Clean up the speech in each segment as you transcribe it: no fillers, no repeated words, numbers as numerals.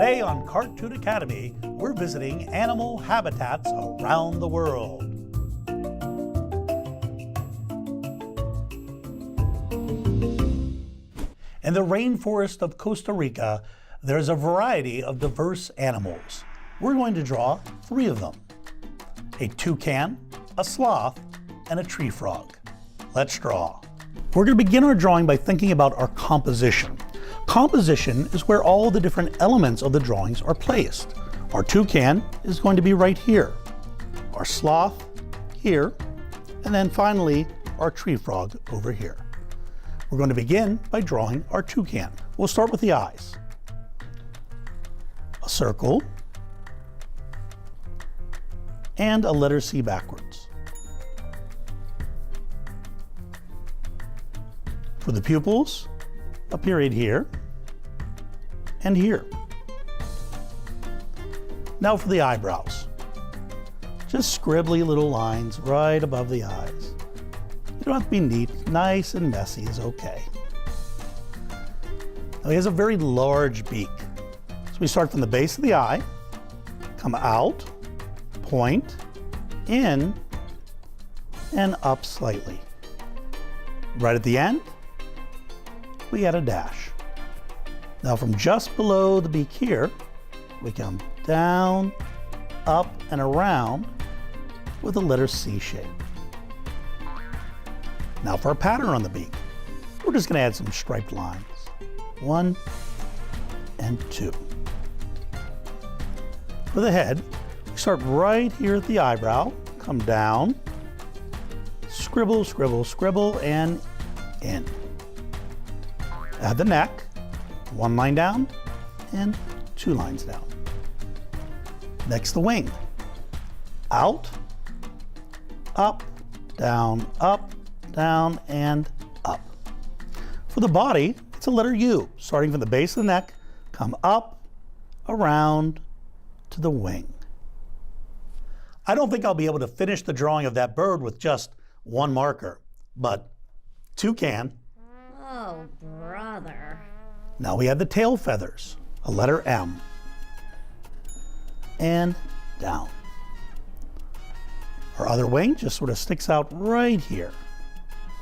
Today on Cartoon Academy, we're visiting animal habitats around the world. In the rainforest of Costa Rica, there's a variety of diverse animals. We're going to draw 3 of them: a toucan, a sloth, and a tree frog. Let's draw. We're going to begin our drawing by thinking about our composition. Composition is where all the different elements of the drawings are placed. Our toucan is going to be right here, our sloth here, and then finally our tree frog over here. We're going to begin by drawing our toucan. We'll start with the eyes. A circle and a letter C backwards. For the pupils, a period here and here. Now for the eyebrows. Just scribbly little lines right above the eyes. You don't have to be neat, nice and messy is okay. Now he has a very large beak. So we start from the base of the eye, come out, point, in, and up slightly. Right at the end, we add a dash. Now from just below the beak here, we come down, up, and around with a letter C shape. Now for a pattern on the beak, we're just going to add some striped lines. 1 and 2. For the head, we start right here at the eyebrow, come down, scribble, scribble, scribble, and in. Add the neck, 1 line down and 2 lines down. Next, the wing. Out, up, down, and up. For the body, it's a letter U, starting from the base of the neck, come up, around to the wing. I don't think I'll be able to finish the drawing of that bird with just 1 marker, but 2 can. Oh, brother. Now we have the tail feathers, a letter M, and down. Our other wing just sort of sticks out right here.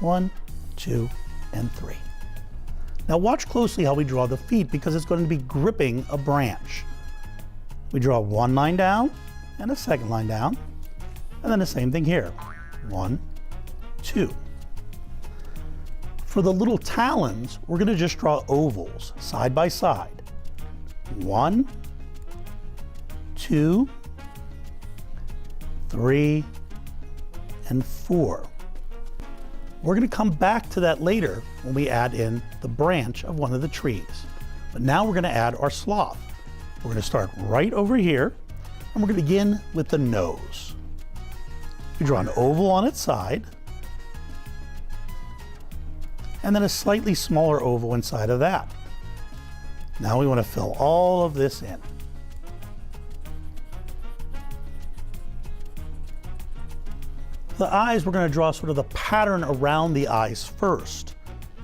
1, 2, and 3. Now watch closely how we draw the feet because it's going to be gripping a branch. We draw 1 line down and a 2nd line down, and then the same thing here. 1, 2. For the little talons, we're going to just draw ovals side by side. 1, 2, 3, and 4. We're going to come back to that later when we add in the branch of one of the trees. But now we're going to add our sloth. We're going to start right over here, and we're going to begin with the nose. We draw an oval on its side, and then a slightly smaller oval inside of that. Now we want to fill all of this in. The eyes, we're going to draw sort of the pattern around the eyes first.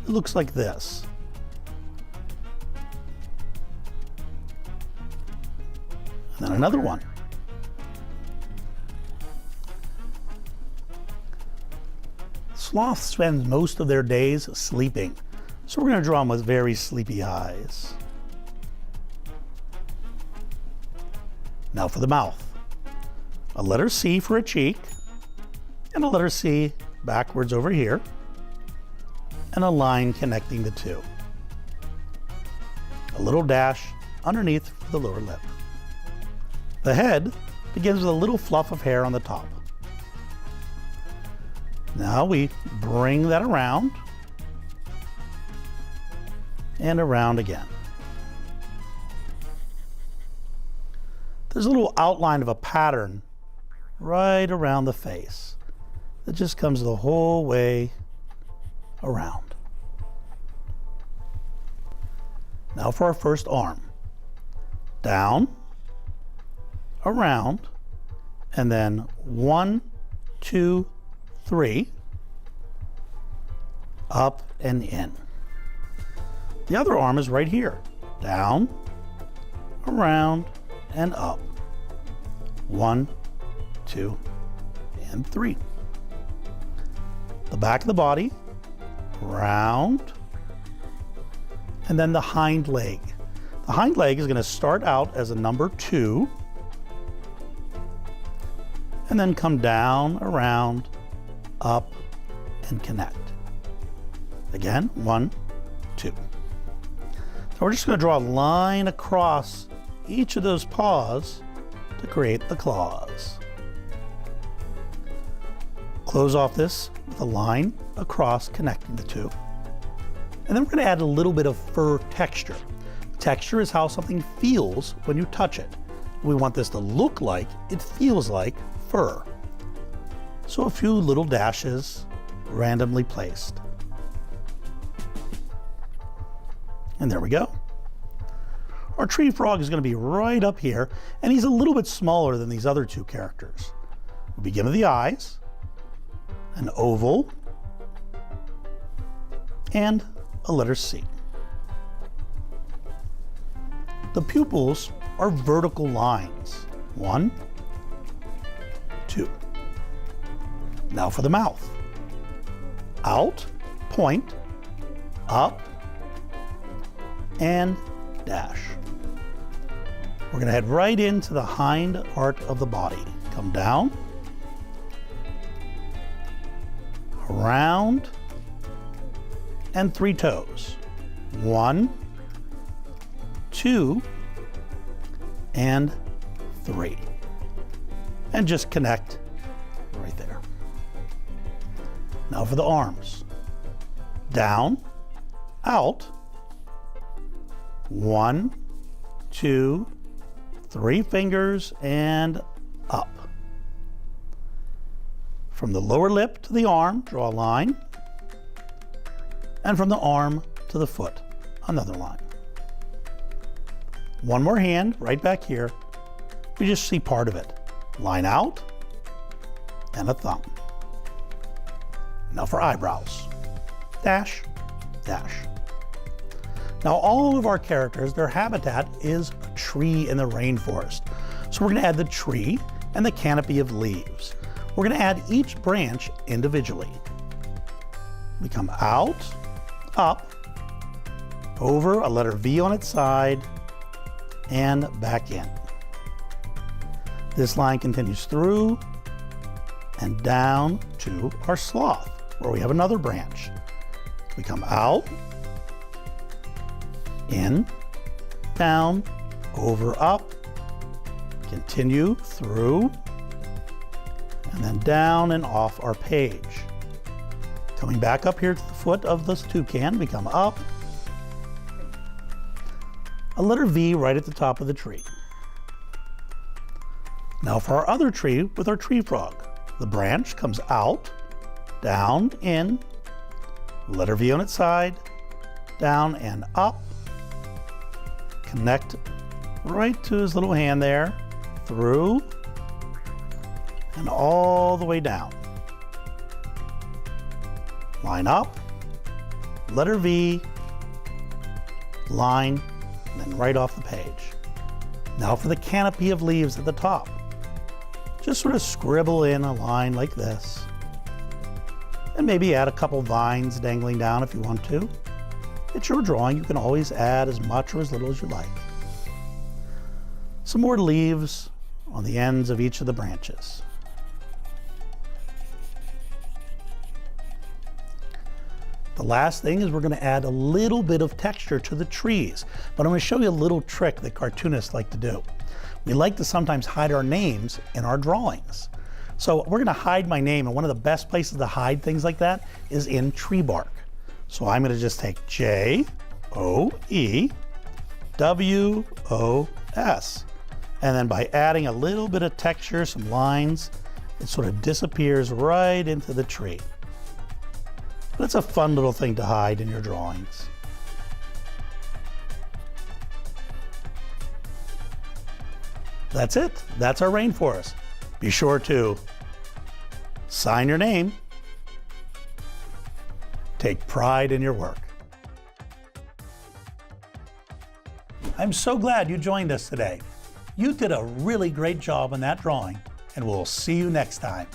It looks like this. And then another one. Sloths spend most of their days sleeping, so we're going to draw them with very sleepy eyes. Now for the mouth. A letter C for a cheek, and a letter C backwards over here, and a line connecting the 2. A little dash underneath for the lower lip. The head begins with a little fluff of hair on the top. Now we bring that around and around again. There's a little outline of a pattern right around the face that just comes the whole way around. Now for our first arm. Down, around, and then 1, 2, 3, up and in. The other arm is right here. Down, around, and up. 1, 2, and 3. The back of the body, round, and then the hind leg. The hind leg is going to start out as a number 2, and then come down, around, up, and connect. Again, 1, 2. So we're just going to draw a line across each of those paws to create the claws. Close off this with a line across connecting the two. And then we're going to add a little bit of fur texture. Texture is how something feels when you touch it. We want this to look like it feels like fur. So a few little dashes randomly placed. And there we go. Our tree frog is going to be right up here, and he's a little bit smaller than these other two characters. We begin with the eyes, an oval, and a letter C. The pupils are vertical lines. 1, 2. Now for the mouth. Out, point, up, and dash. We're going to head right into the hind part of the body. Come down, around, and 3 toes. 1, 2, and 3. And just connect right there. Now for the arms. Down, out, 1, 2, 3 fingers, and up. From the lower lip to the arm, draw a line. And from the arm to the foot, another line. One more hand right back here. We just see part of it. Line out and a thumb. Now for eyebrows. Dash, dash. Now all of our characters, their habitat is a tree in the rainforest. So we're going to add the tree and the canopy of leaves. We're going to add each branch individually. We come out, up, over, a letter V on its side, and back in. This line continues through and down to our sloth, where we have another branch. We come out, in, down, over, up, continue through, and then down and off our page. Coming back up here to the foot of this toucan, we come up, a letter V right at the top of the tree. Now for our other tree with our tree frog. The branch comes out, down, in, letter V on its side, down and up, connect right to his little hand there, through, and all the way down. Line up, letter V, line, and then right off the page. Now for the canopy of leaves at the top. Just sort of scribble in a line like this. And maybe add a couple vines dangling down if you want to. It's your drawing. You can always add as much or as little as you like. Some more leaves on the ends of each of the branches. The last thing is we're going to add a little bit of texture to the trees, but I'm going to show you a little trick that cartoonists like to do. We like to sometimes hide our names in our drawings. So we're going to hide my name, and one of the best places to hide things like that is in tree bark. So I'm going to just take J-O-E-W-O-S. And then by adding a little bit of texture, some lines, it sort of disappears right into the tree. But it's a fun little thing to hide in your drawings. That's it. That's our rainforest. Be sure to sign your name. Take pride in your work. I'm so glad you joined us today. You did a really great job on that drawing, and we'll see you next time.